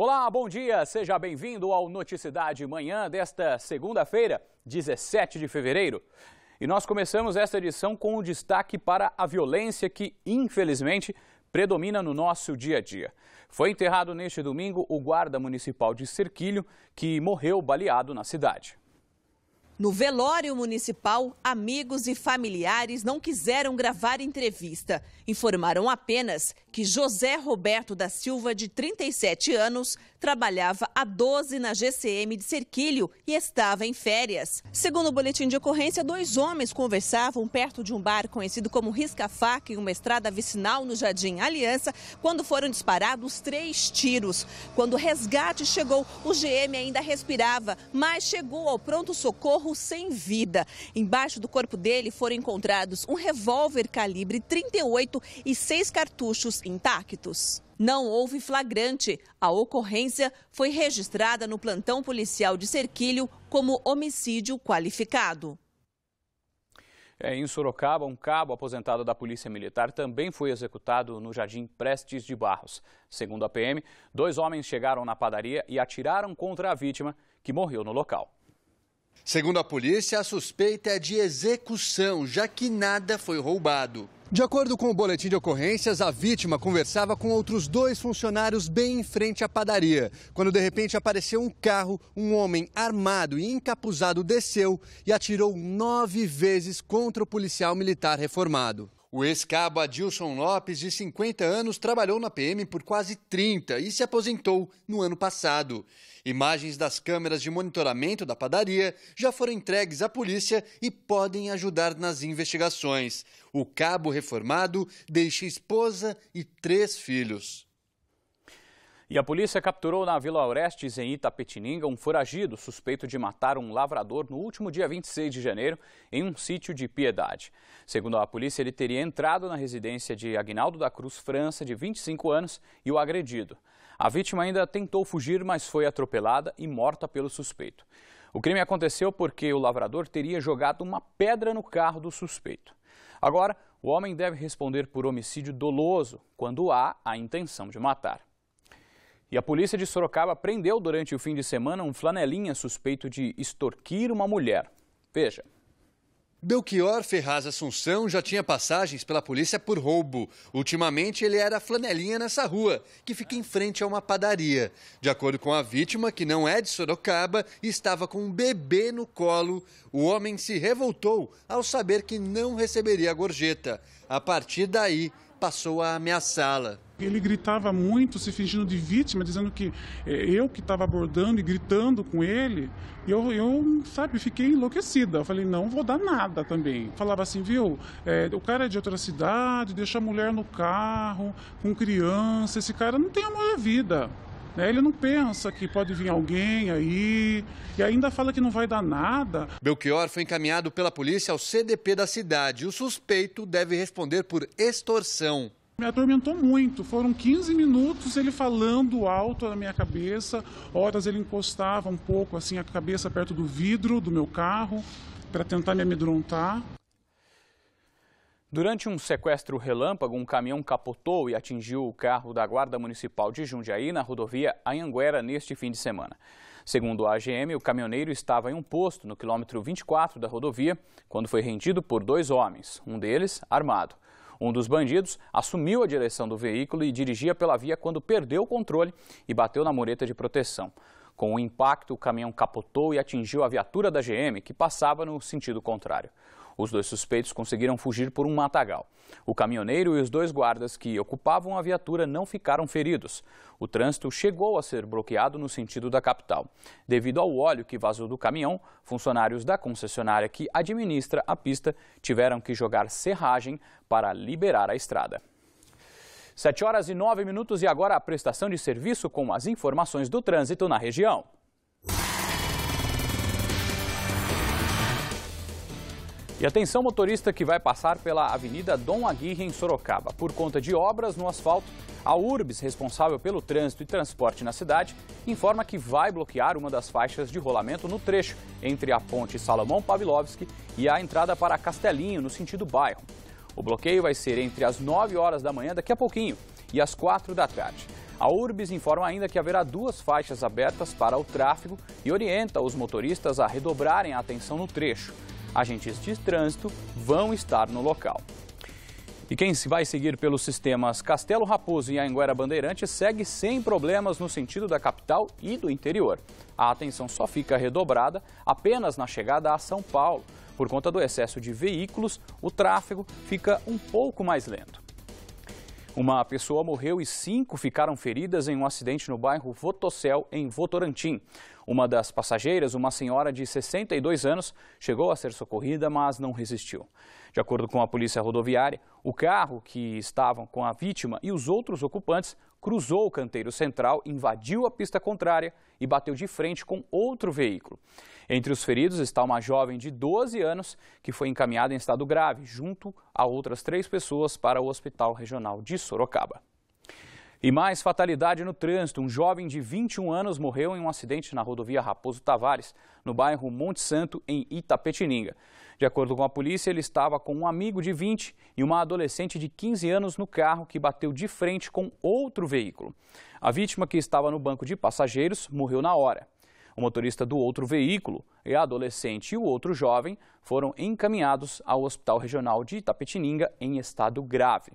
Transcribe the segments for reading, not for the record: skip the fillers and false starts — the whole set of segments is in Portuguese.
Olá, bom dia, seja bem-vindo ao Noticidade Manhã desta segunda-feira, 17 de fevereiro. E nós começamos esta edição com um destaque para a violência que, infelizmente, predomina no nosso dia a dia. Foi enterrado neste domingo o guarda municipal de Cerquilho, que morreu baleado na cidade. No velório municipal, amigos e familiares não quiseram gravar entrevista. Informaram apenas que José Roberto da Silva, de 37 anos, trabalhava há 12 na GCM de Cerquilho e estava em férias. Segundo o boletim de ocorrência, 2 homens conversavam perto de um bar conhecido como Risca-Faca, em uma estrada vicinal no Jardim Aliança, quando foram disparados 3 tiros. Quando o resgate chegou, o GM ainda respirava, mas chegou ao pronto-socorro sem vida. Embaixo do corpo dele foram encontrados um revólver calibre 38 e 6 cartuchos intactos. Não houve flagrante. A ocorrência foi registrada no plantão policial de Cerquilho como homicídio qualificado. Em Sorocaba, um cabo aposentado da Polícia Militar também foi executado no Jardim Prestes de Barros. Segundo a PM, 2 homens chegaram na padaria e atiraram contra a vítima, que morreu no local. Segundo a polícia, a suspeita é de execução, já que nada foi roubado. De acordo com o boletim de ocorrências, a vítima conversava com outros 2 funcionários bem em frente à padaria. Quando de repente apareceu um carro, um homem armado e encapuzado desceu e atirou 9 vezes contra o policial militar reformado. O ex-cabo Adilson Lopes, de 50 anos, trabalhou na PM por quase 30 e se aposentou no ano passado. Imagens das câmeras de monitoramento da padaria já foram entregues à polícia e podem ajudar nas investigações. O cabo reformado deixa esposa e 3 filhos. E a polícia capturou na Vila Orestes, em Itapetininga, um foragido suspeito de matar um lavrador no último dia 26 de janeiro em um sítio de Piedade. Segundo a polícia, ele teria entrado na residência de Aguinaldo da Cruz França, de 25 anos, e o agredido. A vítima ainda tentou fugir, mas foi atropelada e morta pelo suspeito. O crime aconteceu porque o lavrador teria jogado uma pedra no carro do suspeito. Agora, o homem deve responder por homicídio doloso, quando há a intenção de matar. E a polícia de Sorocaba prendeu durante o fim de semana um flanelinha suspeito de extorquir uma mulher. Veja. Belchior Ferraz Assunção já tinha passagens pela polícia por roubo. Ultimamente, ele era flanelinha nessa rua, que fica em frente a uma padaria. De acordo com a vítima, que não é de Sorocaba e estava com um bebê no colo, o homem se revoltou ao saber que não receberia a gorjeta. A partir daí, passou a ameaçá-la. Ele gritava muito, se fingindo de vítima, dizendo que eu que estava abordando e gritando com ele. E eu fiquei enlouquecida. Eu falei, não vou dar nada também. Falava assim, viu, o cara é de outra cidade, deixa a mulher no carro, com criança. Esse cara não tem amor à vida. Ele não pensa que pode vir alguém aí e ainda fala que não vai dar nada. Belchior foi encaminhado pela polícia ao CDP da cidade. O suspeito deve responder por extorsão. Me atormentou muito, foram 15 minutos ele falando alto na minha cabeça, horas ele encostava um pouco assim a cabeça perto do vidro do meu carro para tentar me amedrontar. Durante um sequestro relâmpago, um caminhão capotou e atingiu o carro da Guarda Municipal de Jundiaí na rodovia Anhanguera neste fim de semana. Segundo a AGM, o caminhoneiro estava em um posto no quilômetro 24 da rodovia quando foi rendido por 2 homens, um deles armado. Um dos bandidos assumiu a direção do veículo e dirigia pela via quando perdeu o controle e bateu na mureta de proteção. Com o impacto, o caminhão capotou e atingiu a viatura da GM, que passava no sentido contrário. Os 2 suspeitos conseguiram fugir por um matagal. O caminhoneiro e os 2 guardas que ocupavam a viatura não ficaram feridos. O trânsito chegou a ser bloqueado no sentido da capital. Devido ao óleo que vazou do caminhão, funcionários da concessionária que administra a pista tiveram que jogar serragem para liberar a estrada. 7h09 e agora a prestação de serviço com as informações do trânsito na região. E atenção motorista que vai passar pela Avenida Dom Aguirre em Sorocaba. Por conta de obras no asfalto, a URBS, responsável pelo trânsito e transporte na cidade, informa que vai bloquear uma das faixas de rolamento no trecho entre a ponte Salomão Pavlovsky e a entrada para Castelinho, no sentido bairro. O bloqueio vai ser entre as 9 horas da manhã, daqui a pouquinho, e as 4 da tarde. A Urbis informa ainda que haverá 2 faixas abertas para o tráfego e orienta os motoristas a redobrarem a atenção no trecho. Agentes de trânsito vão estar no local. E quem vai seguir pelos sistemas Castelo Raposo e Anhanguera Bandeirantes segue sem problemas no sentido da capital e do interior. A atenção só fica redobrada apenas na chegada a São Paulo. Por conta do excesso de veículos, o tráfego fica um pouco mais lento. Uma pessoa morreu e 5 ficaram feridas em um acidente no bairro Votocel, em Votorantim. Uma das passageiras, uma senhora de 62 anos, chegou a ser socorrida, mas não resistiu. De acordo com a Polícia Rodoviária, o carro que estavam com a vítima e os outros ocupantes cruzou o canteiro central, invadiu a pista contrária e bateu de frente com outro veículo. Entre os feridos está uma jovem de 12 anos que foi encaminhada em estado grave, junto a outras 3 pessoas para o Hospital Regional de Sorocaba. E mais fatalidade no trânsito. Um jovem de 21 anos morreu em um acidente na rodovia Raposo Tavares, no bairro Monte Santo, em Itapetininga. De acordo com a polícia, ele estava com um amigo de 20 e uma adolescente de 15 anos no carro que bateu de frente com outro veículo. A vítima, que estava no banco de passageiros, morreu na hora. O motorista do outro veículo, a adolescente e o outro jovem foram encaminhados ao Hospital Regional de Itapetininga em estado grave.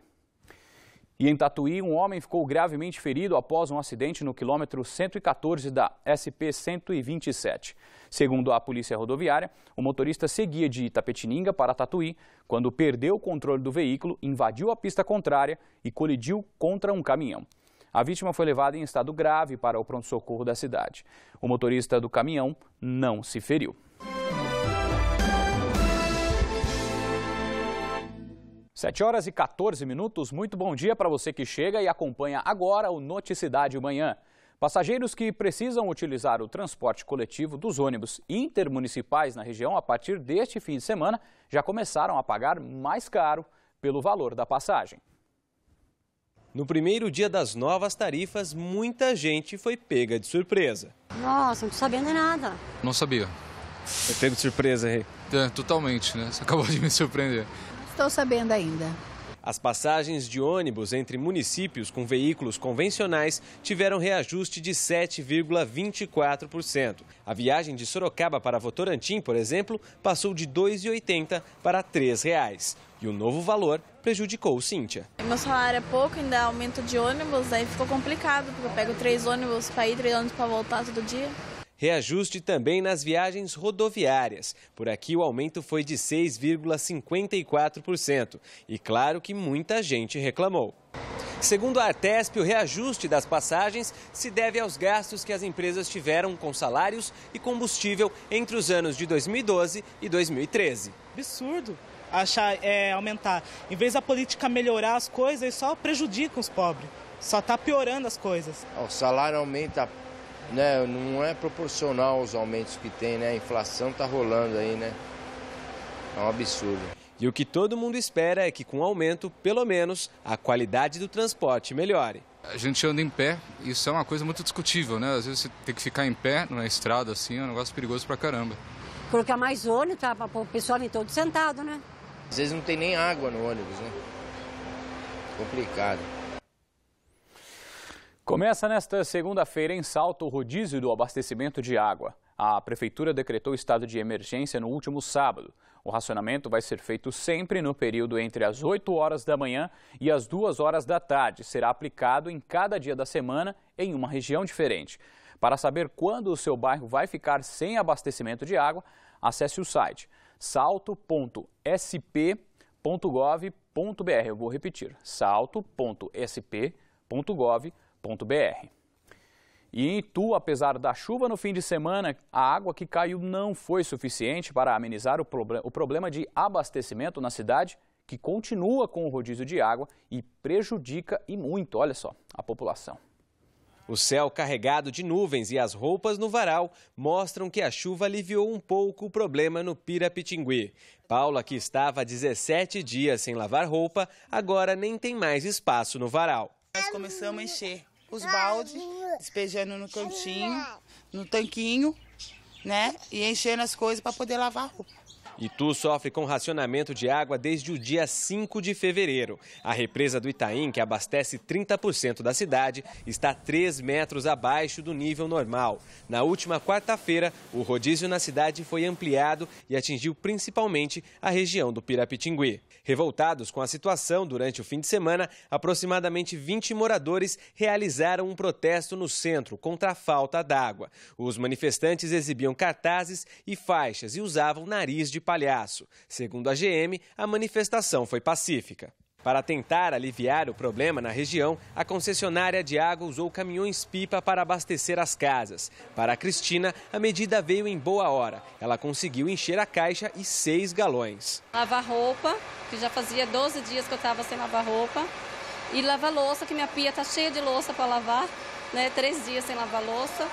E em Tatuí, um homem ficou gravemente ferido após um acidente no quilômetro 114 da SP-127. Segundo a Polícia Rodoviária, o motorista seguia de Itapetininga para Tatuí quando perdeu o controle do veículo, invadiu a pista contrária e colidiu contra um caminhão. A vítima foi levada em estado grave para o pronto-socorro da cidade. O motorista do caminhão não se feriu. 7h14, muito bom dia para você que chega e acompanha agora o Noticidade Manhã. Passageiros que precisam utilizar o transporte coletivo dos ônibus intermunicipais na região a partir deste fim de semana já começaram a pagar mais caro pelo valor da passagem. No primeiro dia das novas tarifas, muita gente foi pega de surpresa. Nossa, não tô sabendo nada. Não sabia. Foi pego de surpresa aí? Totalmente, né? Você acabou de me surpreender. Estou sabendo ainda. As passagens de ônibus entre municípios com veículos convencionais tiveram reajuste de 7,24%. A viagem de Sorocaba para Votorantim, por exemplo, passou de R$ 2,80 para R$ 3,00. E o novo valor prejudicou Cíntia. Meu salário é pouco, ainda aumento de ônibus, aí ficou complicado, porque eu pego 3 ônibus para ir, 3 ônibus para voltar todo dia. Reajuste também nas viagens rodoviárias. Por aqui o aumento foi de 6,54%. E claro que muita gente reclamou. Segundo a Artesp, o reajuste das passagens se deve aos gastos que as empresas tiveram com salários e combustível entre os anos de 2012 e 2013. Absurdo aumentar. Em vez da política melhorar as coisas, só prejudica os pobres. Só está piorando as coisas. O salário aumenta, né? Não é proporcional aos aumentos que tem, né? A inflação está rolando aí, né? É um absurdo. E o que todo mundo espera é que com o aumento, pelo menos, a qualidade do transporte melhore. A gente anda em pé, isso é uma coisa muito discutível, né? Às vezes você tem que ficar em pé na estrada, assim, é um negócio perigoso pra caramba. Colocar mais ônibus, tá? Para o pessoal vir todo sentado, né? Às vezes não tem nem água no ônibus, né? Complicado. Começa nesta segunda-feira em Salto o rodízio do abastecimento de água. A Prefeitura decretou estado de emergência no último sábado. O racionamento vai ser feito sempre no período entre as 8 horas da manhã e as 2 horas da tarde. Será aplicado em cada dia da semana em uma região diferente. Para saber quando o seu bairro vai ficar sem abastecimento de água, acesse o site salto.sp.gov.br. Eu vou repetir, salto.sp.gov.br. E em Itu, apesar da chuva no fim de semana, a água que caiu não foi suficiente para amenizar o problema de abastecimento na cidade, que continua com o rodízio de água e prejudica e muito, olha só, a população. O céu carregado de nuvens e as roupas no varal mostram que a chuva aliviou um pouco o problema no Pirapitingui. Paula, que estava há 17 dias sem lavar roupa, agora nem tem mais espaço no varal. Nós começamos a encher os baldes, despejando no cantinho, no tanquinho, né? E enchendo as coisas para poder lavar a roupa. Itu sofre com racionamento de água desde o dia 5 de fevereiro. A represa do Itaim, que abastece 30% da cidade, está 3 metros abaixo do nível normal. Na última quarta-feira, o rodízio na cidade foi ampliado e atingiu principalmente a região do Pirapitingui. Revoltados com a situação, durante o fim de semana, aproximadamente 20 moradores realizaram um protesto no centro contra a falta d'água. Os manifestantes exibiam cartazes e faixas e usavam nariz de palhaço. Segundo a GM, a manifestação foi pacífica. Para tentar aliviar o problema na região, a concessionária de água usou caminhões-pipa para abastecer as casas. Para a Cristina, a medida veio em boa hora. Ela conseguiu encher a caixa e 6 galões. Lavar roupa, que já fazia 12 dias que eu estava sem lavar roupa. E lavar louça, que minha pia está cheia de louça para lavar, né? 3 dias sem lavar louça.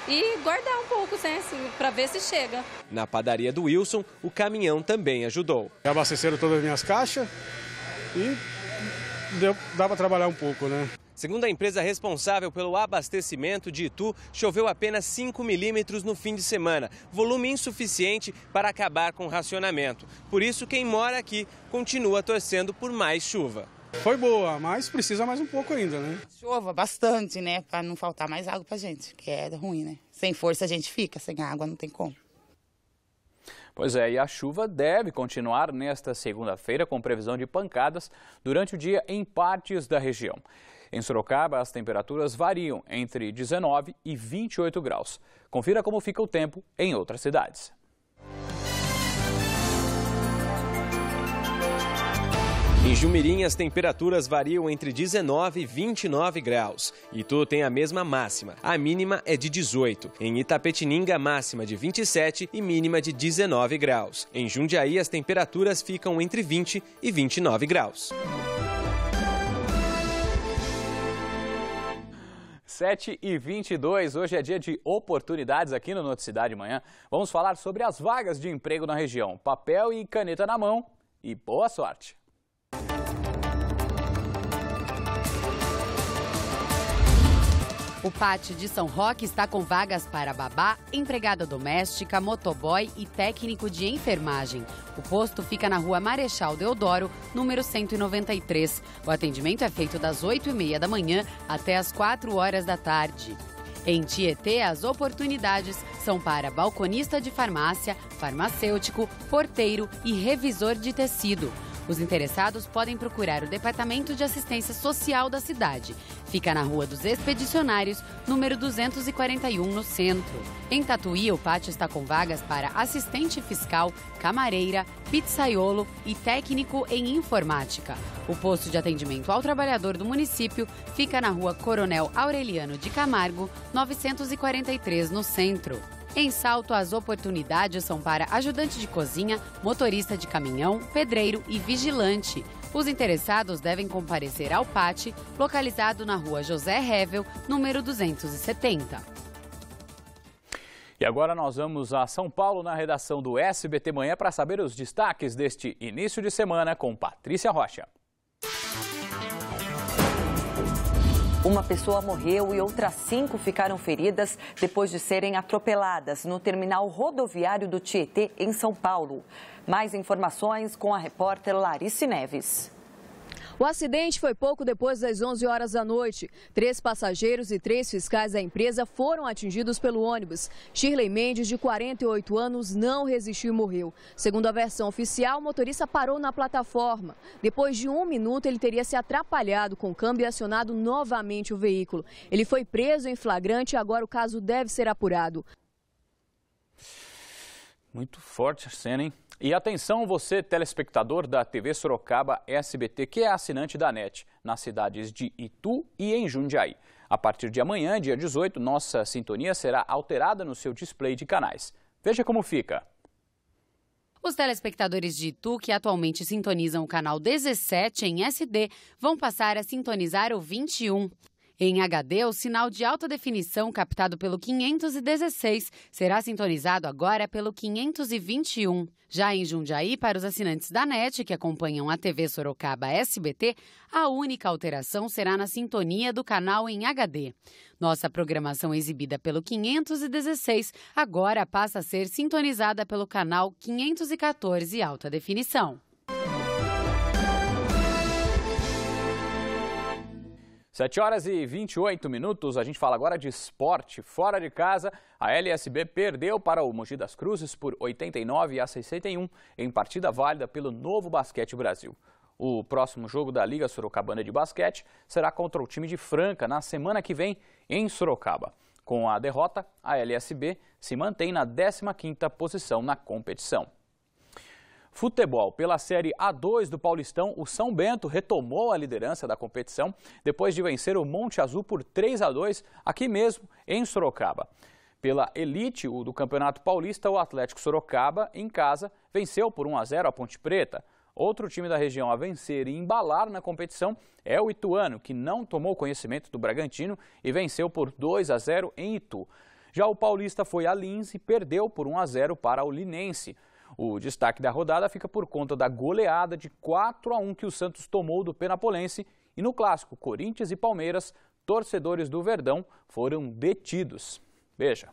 E guardar um pouco, né, assim, para ver se chega. Na padaria do Wilson, o caminhão também ajudou. Abasteceram todas as minhas caixas. E dá para trabalhar um pouco, né? Segundo a empresa responsável pelo abastecimento de Itu, choveu apenas 5 milímetros no fim de semana, volume insuficiente para acabar com o racionamento. Por isso, quem mora aqui continua torcendo por mais chuva. Foi boa, mas precisa mais um pouco ainda, né? Chova bastante, né? Para não faltar mais água pra gente, que é ruim, né? Sem força a gente fica, sem água não tem como. Pois é, e a chuva deve continuar nesta segunda-feira com previsão de pancadas durante o dia em partes da região. Em Sorocaba, as temperaturas variam entre 19 e 28 graus. Confira como fica o tempo em outras cidades. Em Jumirim, as temperaturas variam entre 19 e 29 graus. Itu tem a mesma máxima. A mínima é de 18. Em Itapetininga, máxima de 27 e mínima de 19 graus. Em Jundiaí, as temperaturas ficam entre 20 e 29 graus. 7h22, hoje é dia de oportunidades aqui no Noticidade Manhã. Vamos falar sobre as vagas de emprego na região. Papel e caneta na mão e boa sorte! O Pátio de São Roque está com vagas para babá, empregada doméstica, motoboy e técnico de enfermagem. O posto fica na rua Marechal Deodoro, número 193. O atendimento é feito das 8h30 da manhã até as 4 horas da tarde. Em Tietê, as oportunidades são para balconista de farmácia, farmacêutico, porteiro e revisor de tecido. Os interessados podem procurar o Departamento de Assistência Social da cidade. Fica na Rua dos Expedicionários, número 241, no centro. Em Tatuí, o pátio está com vagas para assistente fiscal, camareira, pizzaiolo e técnico em informática. O posto de atendimento ao trabalhador do município fica na Rua Coronel Aureliano de Camargo, 943, no centro. Em Salto, as oportunidades são para ajudante de cozinha, motorista de caminhão, pedreiro e vigilante. Os interessados devem comparecer ao PAT, localizado na Rua José Revel, número 270. E agora nós vamos a São Paulo, na redação do SBT Manhã, para saber os destaques deste início de semana com Patrícia Rocha. Uma pessoa morreu e outras 5 ficaram feridas depois de serem atropeladas no terminal rodoviário do Tietê, em São Paulo. Mais informações com a repórter Larice Neves. O acidente foi pouco depois das 11 horas da noite. 3 passageiros e 3 fiscais da empresa foram atingidos pelo ônibus. Shirley Mendes, de 48 anos, não resistiu e morreu. Segundo a versão oficial, o motorista parou na plataforma. Depois de 1 minuto, ele teria se atrapalhado com o câmbio e acionado novamente o veículo. Ele foi preso em flagrante e agora o caso deve ser apurado. Muito forte a cena, hein? E atenção você, telespectador da TV Sorocaba SBT, que é assinante da NET, nas cidades de Itu e em Jundiaí. A partir de amanhã, dia 18, nossa sintonia será alterada no seu display de canais. Veja como fica. Os telespectadores de Itu, que atualmente sintonizam o canal 17 em SD, vão passar a sintonizar o 21. Em HD, o sinal de alta definição captado pelo 516 será sintonizado agora pelo 521. Já em Jundiaí, para os assinantes da NET que acompanham a TV Sorocaba SBT, a única alteração será na sintonia do canal em HD. Nossa programação exibida pelo 516 agora passa a ser sintonizada pelo canal 514 alta definição. 7h28, a gente fala agora de esporte. Fora de casa, a LSB perdeu para o Mogi das Cruzes por 89-61 em partida válida pelo Novo Basquete Brasil. O próximo jogo da Liga Sorocabana de Basquete será contra o time de Franca na semana que vem em Sorocaba. Com a derrota, a LSB se mantém na 15ª posição na competição. Futebol. Pela Série A2 do Paulistão, o São Bento retomou a liderança da competição depois de vencer o Monte Azul por 3-2 aqui mesmo em Sorocaba. Pela Elite do Campeonato Paulista, o Atlético Sorocaba, em casa, venceu por 1-0 a Ponte Preta. Outro time da região a vencer e embalar na competição é o Ituano, que não tomou conhecimento do Bragantino e venceu por 2-0 em Itu. Já o Paulista foi a Lins e perdeu por 1-0 para o Linense. O destaque da rodada fica por conta da goleada de 4-1 que o Santos tomou do Penapolense e no clássico Corinthians e Palmeiras, torcedores do Verdão foram detidos. Veja.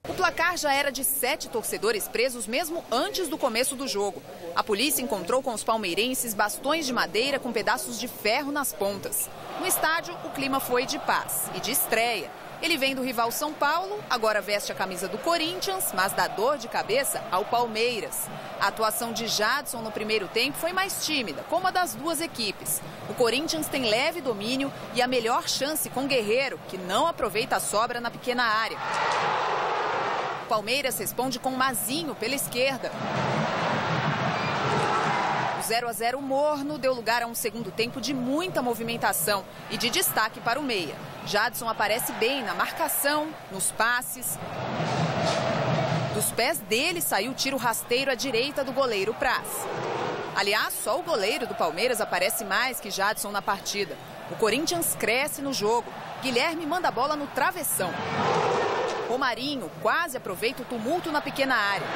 O placar já era de 7 torcedores presos mesmo antes do começo do jogo. A polícia encontrou com os palmeirenses bastões de madeira com pedaços de ferro nas pontas. No estádio, o clima foi de paz e de estreia. Ele vem do rival São Paulo, agora veste a camisa do Corinthians, mas dá dor de cabeça ao Palmeiras. A atuação de Jadson no primeiro tempo foi mais tímida, como a das duas equipes. O Corinthians tem leve domínio e a melhor chance com Guerreiro, que não aproveita a sobra na pequena área. O Palmeiras responde com Mazinho pela esquerda. O 0-0 morno deu lugar a um segundo tempo de muita movimentação e de destaque para o meia. Jadson aparece bem na marcação, nos passes. Dos pés dele saiu o tiro rasteiro à direita do goleiro Praz. Aliás, só o goleiro do Palmeiras aparece mais que Jadson na partida. O Corinthians cresce no jogo. Guilherme manda a bola no travessão. Romarinho quase aproveita o tumulto na pequena área.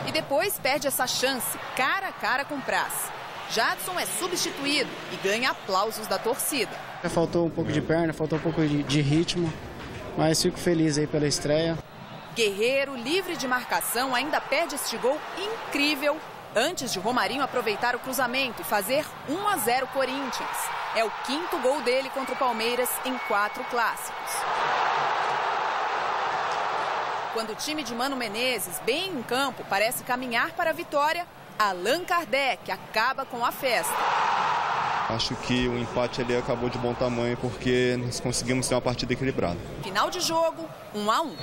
E depois perde essa chance, cara a cara com Praz. Jadson é substituído e ganha aplausos da torcida. Faltou um pouco de perna, faltou um pouco de ritmo, mas fico feliz aí pela estreia. Guerreiro, livre de marcação, ainda perde este gol incrível antes de Romarinho aproveitar o cruzamento e fazer 1-0 Corinthians. É o 5º gol dele contra o Palmeiras em 4 clássicos. Quando o time de Mano Menezes, bem em campo, parece caminhar para a vitória, Allan Kardec acaba com a festa. Acho que o empate ali acabou de bom tamanho porque nós conseguimos ter uma partida equilibrada. Final de jogo, 1-1.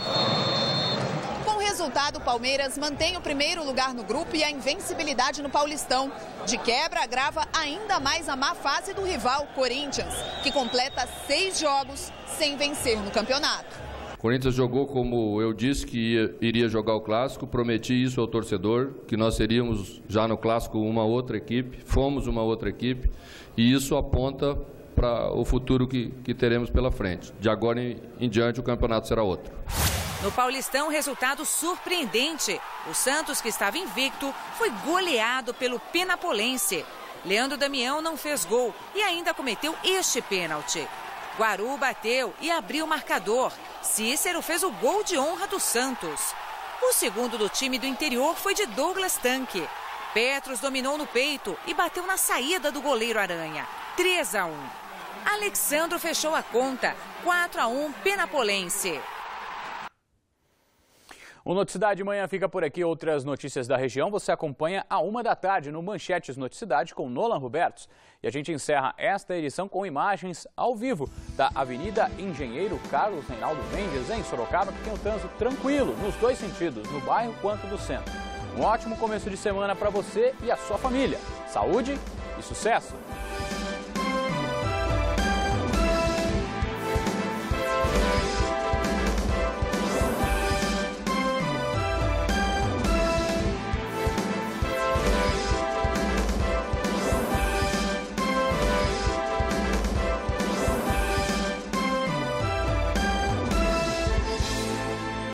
Com o resultado, o Palmeiras mantém o primeiro lugar no grupo e a invencibilidade no Paulistão. De quebra, agrava ainda mais a má fase do rival, Corinthians, que completa 6 jogos sem vencer no campeonato. O Corinthians jogou como eu disse que iria jogar o Clássico, prometi isso ao torcedor, que nós seríamos já no Clássico uma outra equipe, fomos uma outra equipe, e isso aponta para o futuro que teremos pela frente. De agora em diante o campeonato será outro. No Paulistão, resultado surpreendente. O Santos, que estava invicto, foi goleado pelo Penapolense. Leandro Damião não fez gol e ainda cometeu este pênalti. Guaru bateu e abriu o marcador. Cícero fez o gol de honra do Santos. O segundo do time do interior foi de Douglas Tanque. Petros dominou no peito e bateu na saída do goleiro Aranha. 3-1. Alexandro fechou a conta. 4-1 Penapolense. O Noticidade Manhã fica por aqui. Outras notícias da região você acompanha à 13h no Manchetes Noticidade com Nolan Robertos. E a gente encerra esta edição com imagens ao vivo da Avenida Engenheiro Carlos Reinaldo Mendes, em Sorocaba, que tem um trânsito tranquilo nos dois sentidos, no bairro quanto do centro. Um ótimo começo de semana para você e a sua família. Saúde e sucesso!